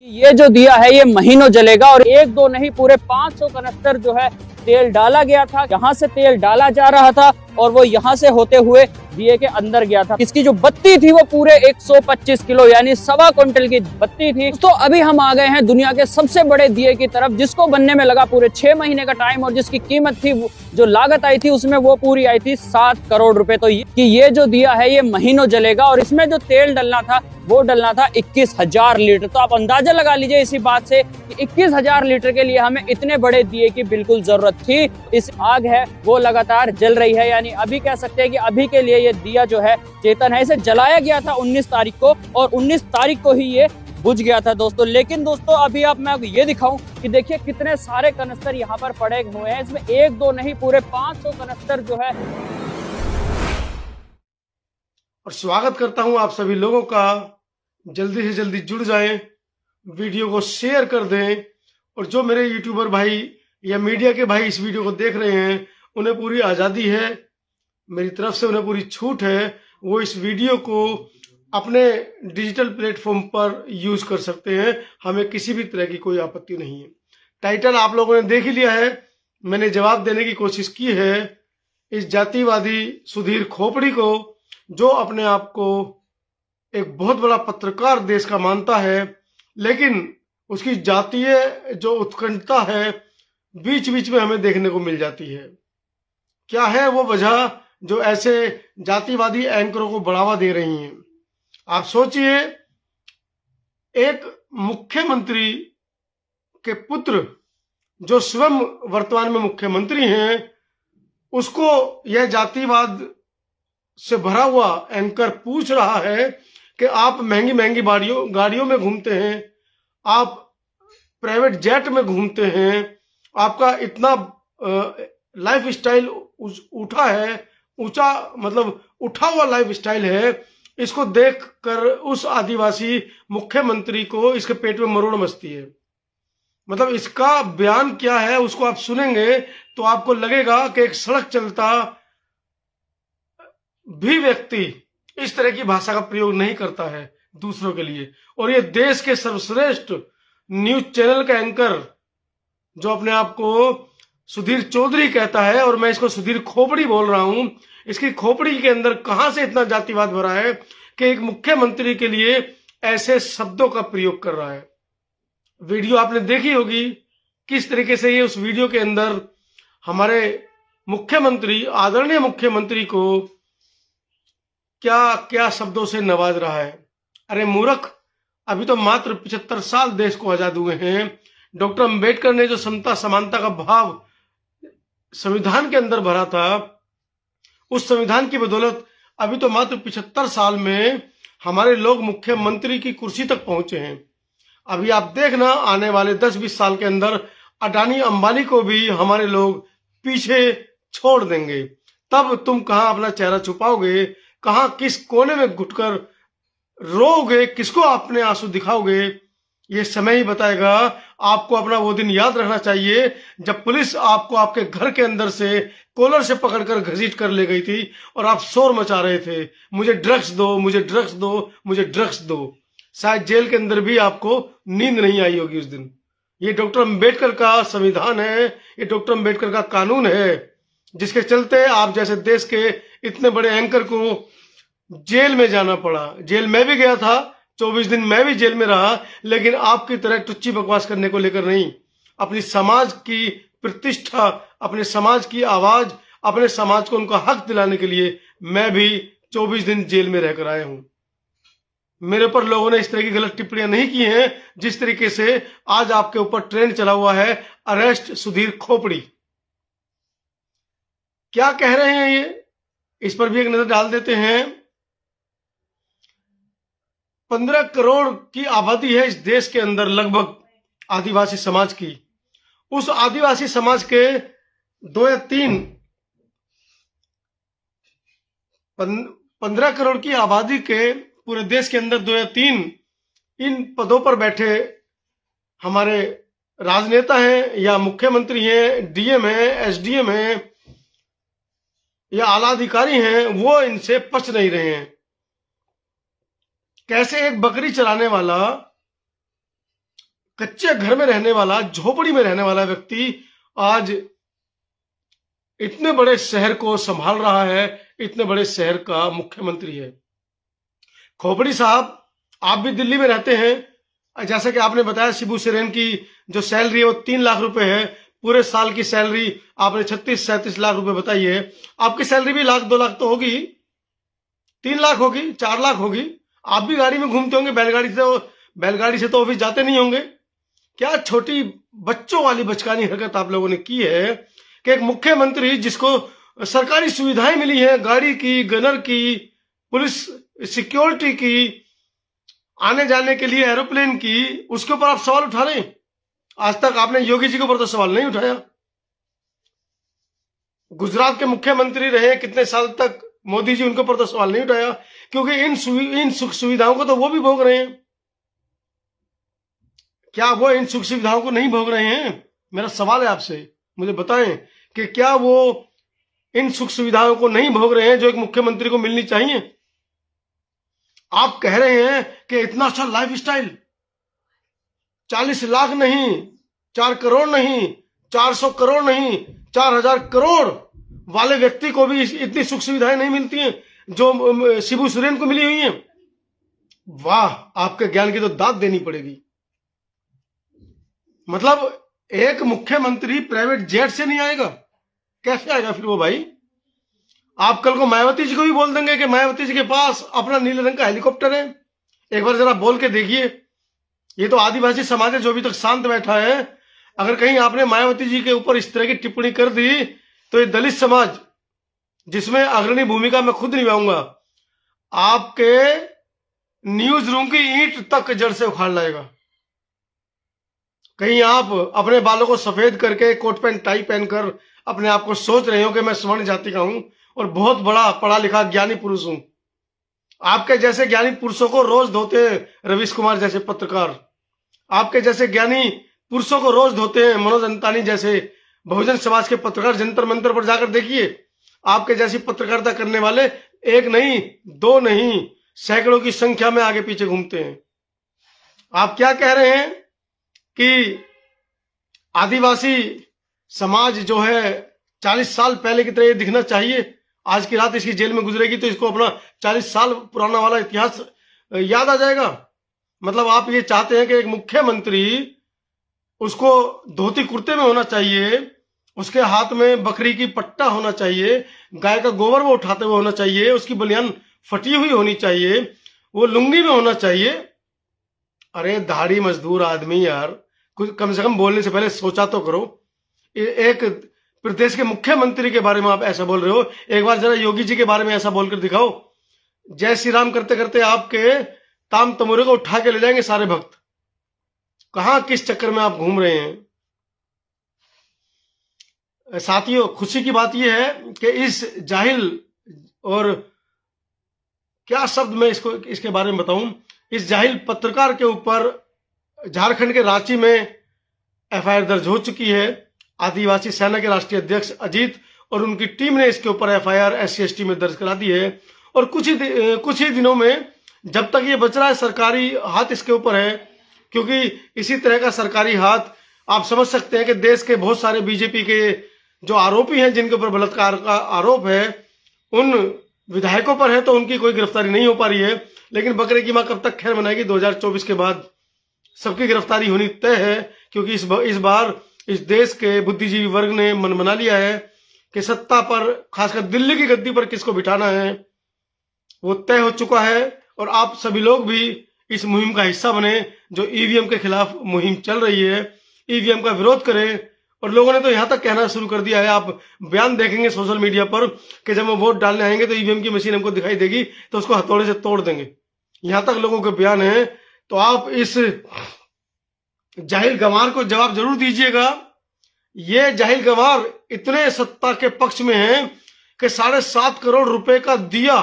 ये जो दिया है ये महीनों जलेगा और एक दो नहीं पूरे 500 कनस्तर जो है तेल डाला गया था। यहाँ से तेल डाला जा रहा था और वो यहाँ से होते हुए दिए के अंदर गया था। इसकी जो बत्ती थी वो पूरे 125 किलो यानी 1.25 क्विंटल की बत्ती थी। तो अभी हम आ गए हैं दुनिया के सबसे बड़े दिए की तरफ, जिसको बनने में लगा पूरे 6 महीने का टाइम और जिसकी कीमत थी, जो लागत आई थी उसमें वो पूरी आई थी 7 करोड़ रुपए। तो ये जो दिया है ये महीनों जलेगा और इसमें जो तेल डलना था वो डलना था 21,000 लीटर। तो आप अंदाजा लगा लीजिए इसी बात से कि 21,000 लीटर के लिए हमें इतने बड़े दिए की बिल्कुल जरूरत थी। इस आग है वो लगातार जल रही है, यानी अभी कह सकते हैं कि अभी के लिए ये दिया जो है चेतन है। इसे जलाया गया था 19 तारीख को और 19 तारीख को ही ये बुझ गया था दोस्तों। लेकिन दोस्तों अभी आप मैं ये दिखाऊं कि देखिए कितने सारे कनस्तर यहाँ पर पड़े हुए हैं। इसमें एक दो नहीं पूरे 500 कनस्तर जो है। और स्वागत करता हूं आप सभी लोगों का। जल्दी से जल्दी जुड़ जाएं, वीडियो को शेयर कर दें और जो मेरे यूट्यूबर भाई या मीडिया के भाई इस वीडियो को देख रहे हैं उन्हें पूरी आज़ादी है, मेरी तरफ से उन्हें पूरी छूट है। वो इस वीडियो को अपने डिजिटल प्लेटफॉर्म पर यूज कर सकते हैं, हमें किसी भी तरह की कोई आपत्ति नहीं है। टाइटल आप लोगों ने देख ही लिया है, मैंने जवाब देने की कोशिश की है इस जातिवादी सुधीर खोपड़ी को, जो अपने आप को एक बहुत बड़ा पत्रकार देश का मानता है, लेकिन उसकी जातीय जो उत्कंठता है बीच बीच में हमें देखने को मिल जाती है। क्या है वो वजह जो ऐसे जातिवादी एंकरों को बढ़ावा दे रही हैं? आप सोचिए, एक मुख्यमंत्री के पुत्र जो स्वयं वर्तमान में मुख्यमंत्री हैं, उसको यह जातिवाद से भरा हुआ एंकर पूछ रहा है कि आप महंगी महंगी गाड़ियों में घूमते हैं, आप प्राइवेट जेट में घूमते हैं, आपका इतना लाइफ स्टाइल उठा है, ऊंचा मतलब उठा हुआ लाइफ स्टाइल है। इसको देखकर उस आदिवासी मुख्यमंत्री को इसके पेट में मरोड़ मचती है। मतलब इसका बयान क्या है उसको आप सुनेंगे तो आपको लगेगा कि एक सड़क चलता भी व्यक्ति इस तरह की भाषा का प्रयोग नहीं करता है दूसरों के लिए। और ये देश के सर्वश्रेष्ठ न्यूज चैनल का एंकर जो अपने आप को सुधीर चौधरी कहता है, और मैं इसको सुधीर खोपड़ी बोल रहा हूं, इसकी खोपड़ी के अंदर कहां से इतना जातिवाद भरा है कि एक मुख्यमंत्री के लिए ऐसे शब्दों का प्रयोग कर रहा है। वीडियो आपने देखी होगी किस तरीके से ये उस वीडियो के अंदर हमारे मुख्यमंत्री, आदरणीय मुख्यमंत्री को क्या क्या शब्दों से नवाज रहा है। अरे मूर्ख, अभी तो मात्र 75 साल देश को आजाद हुए हैं। डॉक्टर अंबेडकर ने जो समता समानता का भाव संविधान के अंदर भरा था, उस संविधान की बदौलत अभी तो मात्र 75 साल में हमारे लोग मुख्यमंत्री की कुर्सी तक पहुंचे हैं। अभी आप देखना आने वाले 10-20 साल के अंदर अडानी अंबानी को भी हमारे लोग पीछे छोड़ देंगे। तब तुम कहां अपना चेहरा छुपाओगे, कहां किस कोने में घुटकर रोओगे, किसको अपने आंसू दिखाओगे, ये समय ही बताएगा। आपको अपना वो दिन याद रखना चाहिए जब पुलिस आपको आपके घर के अंदर से कॉलर से पकड़कर घसीट कर ले गई थी और आप शोर मचा रहे थे, मुझे ड्रग्स दो, मुझे ड्रग्स दो, मुझे ड्रग्स दो। शायद जेल के अंदर भी आपको नींद नहीं आई होगी उस दिन। ये डॉक्टर अंबेडकर का संविधान है, ये डॉक्टर अंबेडकर का कानून है, जिसके चलते आप जैसे देश के इतने बड़े एंकर को जेल में जाना पड़ा। जेल में भी गया था, 24 दिन मैं भी जेल में रहा, लेकिन आपकी तरह टुच्ची बकवास करने को लेकर नहीं। अपनी समाज की प्रतिष्ठा, अपने समाज की आवाज, अपने समाज को उनका हक दिलाने के लिए मैं भी 24 दिन जेल में रहकर आया हूं। मेरे ऊपर लोगों ने इस तरह की गलत टिप्पणियां नहीं की हैं जिस तरीके से आज आपके ऊपर ट्रेंड चला हुआ है, अरेस्ट सुधीर खोपड़ी। क्या कह रहे हैं ये, इस पर भी एक नजर डाल देते हैं। 15 करोड़ की आबादी है इस देश के अंदर लगभग आदिवासी समाज की। उस आदिवासी समाज के 2 या 3 15 करोड़ की आबादी के पूरे देश के अंदर 2 या 3 इन पदों पर बैठे हमारे राजनेता हैं या मुख्यमंत्री हैं, डीएम हैं, एसडीएम हैं या आला अधिकारी हैं, वो इनसे पच नहीं रहे हैं। कैसे एक बकरी चराने वाला कच्चे घर में रहने वाला, झोपड़ी में रहने वाला व्यक्ति आज इतने बड़े शहर को संभाल रहा है, इतने बड़े शहर का मुख्यमंत्री है। खोपड़ी साहब, आप भी दिल्ली में रहते हैं, जैसा कि आपने बताया शिबू सोरेन की जो सैलरी है वो 3 लाख रुपए है। पूरे साल की सैलरी आपने 36-37 लाख रुपए बताई है। आपकी सैलरी भी 1-2 लाख तो होगी, 3 लाख होगी, 4 लाख होगी। आप भी गाड़ी में घूमते होंगे, बैलगाड़ी से तो ऑफिस जाते नहीं होंगे। क्या छोटी बच्चों वाली बचकानी हरकत आप लोगों ने की है कि एक मुख्यमंत्री जिसको सरकारी सुविधाएं मिली है, गाड़ी की, गनर की, पुलिस सिक्योरिटी की, आने जाने के लिए एरोप्लेन की, उसके ऊपर आप सवाल उठा रहे हैं। आज तक आपने योगी जी के ऊपर तो सवाल नहीं उठाया। गुजरात के मुख्यमंत्री रहे कितने साल तक, मोदी जी, उनके ऊपर तो सवाल नहीं उठाया, क्योंकि इन सुख सुविधाओं को तो वो भी भोग रहे हैं। क्या वो इन सुख सुविधाओं को नहीं भोग रहे हैं? मेरा सवाल है आपसे, मुझे बताएं कि क्या वो इन सुख सुविधाओं को नहीं भोग रहे हैं जो एक मुख्यमंत्री को मिलनी चाहिए? आप कह रहे हैं कि इतना अच्छा लाइफ स्टाइल, 40 लाख नहीं, 4 करोड़ नहीं, 400 करोड़ नहीं, 4000 करोड़ वाले व्यक्ति को भी इतनी सुख सुविधाएं नहीं मिलती हैं जो शिबू सोरेन को मिली हुई हैं। वाह, आपके ज्ञान की तो दाद देनी पड़ेगी। मतलब एक मुख्यमंत्री प्राइवेट जेट से नहीं आएगा, कैसे आएगा फिर वो भाई? आप कल को मायावती जी को भी बोल देंगे कि मायावती जी के पास अपना नीले रंग का हेलीकॉप्टर है। एक बार जरा बोल के देखिए। ये तो आदिवासी समाज है जो अभी तक शांत बैठा है। अगर कहीं आपने मायावती जी के ऊपर इस तरह की टिप्पणी कर दी तो ये दलित समाज, जिसमें अग्रणी भूमिका मैं खुद निभाऊंगा, आपके न्यूज रूम की ईंट तक जड़ से उखाड़ लाएगा। कहीं आप अपने बालों को सफेद करके कोट पैंट टाई पहनकर अपने आप को सोच रहे हो कि मैं स्वर्ण जाति का हूं और बहुत बड़ा पढ़ा लिखा ज्ञानी पुरुष हूं। आपके जैसे ज्ञानी पुरुषों को रोज धोते हैं रवीश कुमार जैसे पत्रकार। आपके जैसे ज्ञानी पुरुषों को रोज धोते हैं मनोज अंतानी जैसे बहुजन समाज के पत्रकार। जंतर मंतर पर जाकर देखिए, आपके जैसी पत्रकारिता करने वाले एक नहीं, 2 नहीं, सैकड़ों की संख्या में आगे पीछे घूमते हैं। आप क्या कह रहे हैं कि आदिवासी समाज जो है 40 साल पहले की तरह ये दिखना चाहिए। आज की रात इसकी जेल में गुजरेगी तो इसको अपना 40 साल पुराना वाला इतिहास याद आ जाएगा। मतलब आप ये चाहते हैं कि एक मुख्यमंत्री, उसको धोती कुर्ते में होना चाहिए, उसके हाथ में बकरी की पट्टा होना चाहिए, गाय का गोबर वो उठाते हुए होना चाहिए, उसकी बनियान फटी हुई होनी चाहिए, वो लुंगी में होना चाहिए। अरे दाढ़ी मजदूर आदमी यार, कुछ कम से कम बोलने से पहले सोचा तो करो। एक प्रदेश के मुख्यमंत्री के बारे में आप ऐसा बोल रहे हो। एक बार जरा योगी जी के बारे में ऐसा बोलकर दिखाओ। जय श्री राम करते करते आपके ताम तमोरे को उठा के ले जाएंगे सारे भक्त। कहां किस चक्कर में आप घूम रहे हैं? साथियों, खुशी की बात यह है कि इस जाहिल, और क्या शब्द मैं इसके बारे में बताऊं, इस जाहिल पत्रकार के ऊपर झारखंड के रांची में एफआईआर दर्ज हो चुकी है। आदिवासी सेना के राष्ट्रीय अध्यक्ष अजीत और उनकी टीम ने इसके ऊपर एफआईआर SC/ST में दर्ज करा दी है। और कुछ ही दिनों में, जब तक ये बच रहा है, सरकारी हाथ इसके ऊपर है, क्योंकि इसी तरह का सरकारी हाथ आप समझ सकते हैं कि देश के बहुत सारे बीजेपी के जो आरोपी हैं, जिनके ऊपर बलात्कार का आरोप है, उन विधायकों पर है, तो उनकी कोई गिरफ्तारी नहीं हो पा रही है। लेकिन बकरे की मां कब तक खैर मनाएगी? 2024 के बाद सबकी गिरफ्तारी होनी तय है, क्योंकि इस बार इस देश के बुद्धिजीवी वर्ग ने मन बना लिया है कि सत्ता पर, खासकर दिल्ली की गद्दी पर किसको बिठाना है, वो तय हो चुका है। और आप सभी लोग भी इस मुहिम का हिस्सा बने, जो ईवीएम के खिलाफ मुहिम चल रही है। ईवीएम का विरोध करें। और लोगों ने तो यहां तक कहना शुरू कर दिया है, आप बयान देखेंगे सोशल मीडिया पर, कि जब हम वोट डालने आएंगे तो ईवीएम की मशीन हमको दिखाई देगी तो उसको हथौड़े से तोड़ देंगे। यहां तक लोगों के बयान है। तो आप इस जाहिल गंवार को जवाब जरूर दीजिएगा। ये जाहिल गंवार इतने सत्ता के पक्ष में है कि 7.5 करोड़ रुपए का दिया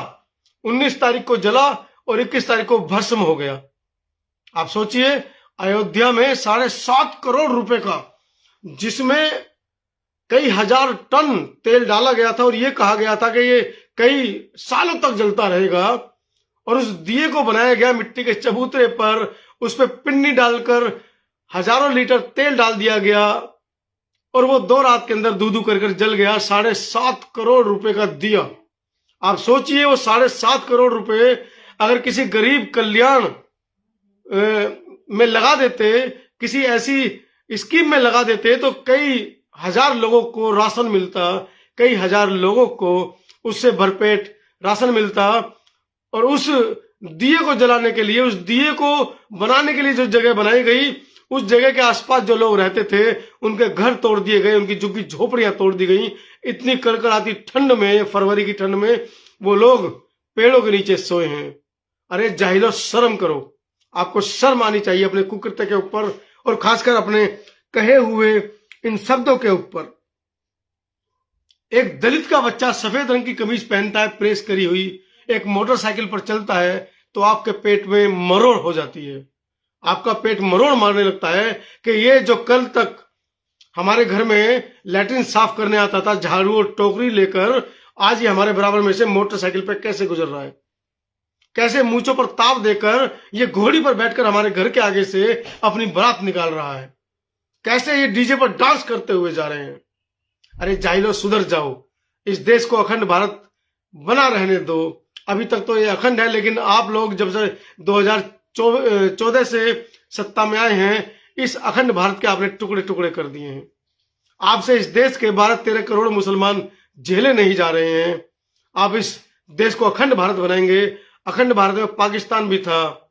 19 तारीख को जला और 21 तारीख को भस्म हो गया। आप सोचिए, अयोध्या में 7.5 करोड़ रुपए का, जिसमें कई हजार टन तेल डाला गया था और ये कहा गया था कि ये कई सालों तक जलता रहेगा। और उस दिए को बनाया गया मिट्टी के चबूतरे पर, उस पर पिन्नी डालकर हजारों लीटर तेल डाल दिया गया और वो 2 रात के अंदर दूधू कर जल गया। 7.5 करोड़ रुपए का दिया। आप सोचिए, वो 7.5 करोड़ रुपए अगर किसी गरीब कल्याण में लगा देते, किसी ऐसी स्कीम में लगा देते, तो कई हजार लोगों को राशन मिलता, कई हजार लोगों को उससे भरपेट राशन मिलता। और उस दिए को जलाने के लिए, उस दिए को बनाने के लिए जो जगह बनाई गई, उस जगह के आसपास जो लोग रहते थे उनके घर तोड़ दिए गए, उनकी झुग्गी झोपड़ियां तोड़ दी गई। इतनी कड़कड़ाती ठंड में, फरवरी की ठंड में वो लोग पेड़ों के नीचे सोए हैं। अरे जाहिलो, शर्म करो। आपको शर्म आनी चाहिए अपने कुकृत्य के ऊपर, और खासकर अपने कहे हुए इन शब्दों के ऊपर। एक दलित का बच्चा सफेद रंग की कमीज पहनता है, प्रेस करी हुई, एक मोटरसाइकिल पर चलता है, तो आपके पेट में मरोड़ हो जाती है। आपका पेट मरोड़ मारने लगता है कि ये जो कल तक हमारे घर में लैट्रिन साफ करने आता था झाड़ू और टोकरी लेकर, आज ये हमारे बराबर में से मोटरसाइकिल पर कैसे गुजर रहा है, कैसे मूंछों पर ताव देकर ये घोड़ी पर बैठकर हमारे घर के आगे से अपनी बारात निकाल रहा है, कैसे ये डीजे पर डांस करते हुए जा रहे हैं। अरे जाहिलो, सुधर जाओ। इस देश को अखंड भारत बना रहने दो। अभी तक तो ये अखंड है, लेकिन आप लोग जब से 2014 से सत्ता में आए हैं, इस अखंड भारत के आपने टुकड़े टुकड़े कर दिए हैं। आपसे इस देश के 12-13 करोड़ मुसलमान झेले नहीं जा रहे हैं। आप इस देश को अखंड भारत बनाएंगे। अखंड भारत में पाकिस्तान भी था,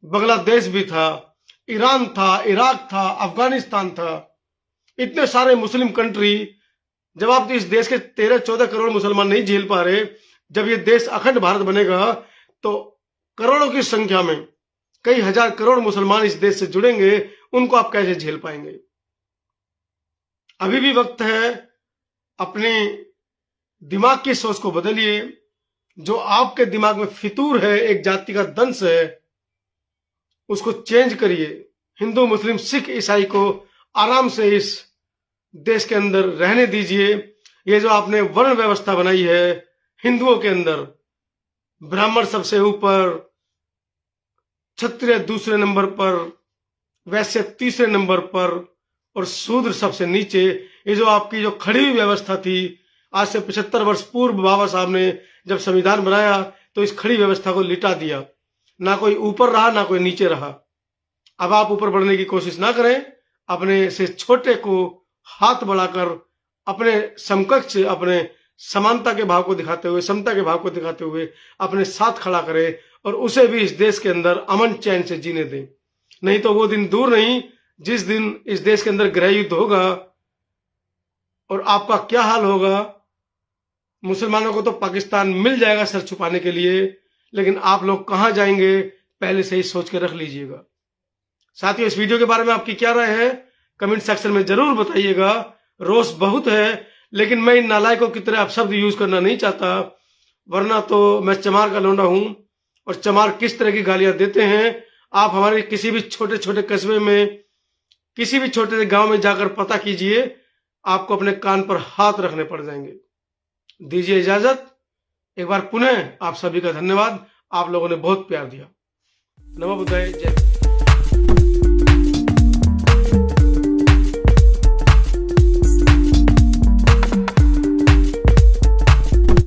बांग्लादेश भी था, ईरान था, इराक था, अफगानिस्तान था, इतने सारे मुस्लिम कंट्री। जब आप इस देश के 13-14 करोड़ मुसलमान नहीं झेल पा रहे, जब ये देश अखंड भारत बनेगा तो करोड़ों की संख्या में कई हजार करोड़ मुसलमान इस देश से जुड़ेंगे। उनको आप कैसे झेल पाएंगे? अभी भी वक्त है, अपने दिमाग की सोच को बदलिए। जो आपके दिमाग में फितूर है, एक जाति का दंश है, उसको चेंज करिए। हिंदू, मुस्लिम, सिख, ईसाई को आराम से इस देश के अंदर रहने दीजिए। ये जो आपने वर्ण व्यवस्था बनाई है हिंदुओं के अंदर, ब्राह्मण सबसे ऊपर, क्षत्रिय दूसरे नंबर पर, वैश्य तीसरे नंबर पर और शूद्र सबसे नीचे, ये जो आपकी जो खड़ी हुई व्यवस्था थी आज से 75 वर्ष पूर्व बाबा साहब ने जब संविधान बनाया तो इस खड़ी व्यवस्था को लिटा दिया। ना कोई ऊपर रहा, ना कोई नीचे रहा। अब आप ऊपर बढ़ने की कोशिश ना करें। अपने से छोटे को हाथ बढ़ाकर अपने समकक्ष, अपने समानता के भाव को दिखाते हुए, समता के भाव को दिखाते हुए अपने साथ खड़ा करें और उसे भी इस देश के अंदर अमन चैन से जीने दें। नहीं तो वो दिन दूर नहीं जिस दिन इस देश के अंदर गृह युद्ध होगा और आपका क्या हाल होगा। मुसलमानों को तो पाकिस्तान मिल जाएगा सर छुपाने के लिए, लेकिन आप लोग कहां जाएंगे पहले से ही सोच के रख लीजिएगा। साथियों, इस वीडियो के बारे में आपकी क्या राय है कमेंट सेक्शन में जरूर बताइएगा। रोष बहुत है, लेकिन मैं इन नालायकों की तरह अपशब्द यूज करना नहीं चाहता, वरना तो मैं चमार का लौंडा हूं और चमार किस तरह की गालियां देते हैं आप हमारे किसी भी छोटे छोटे कस्बे में, किसी भी छोटे से गांव में जाकर पता कीजिए, आपको अपने कान पर हाथ रखने पड़ जाएंगे। दीजिए इजाजत। एक बार पुनः आप सभी का धन्यवाद। आप लोगों ने बहुत प्यार दिया। नमो बुद्धाय। जय।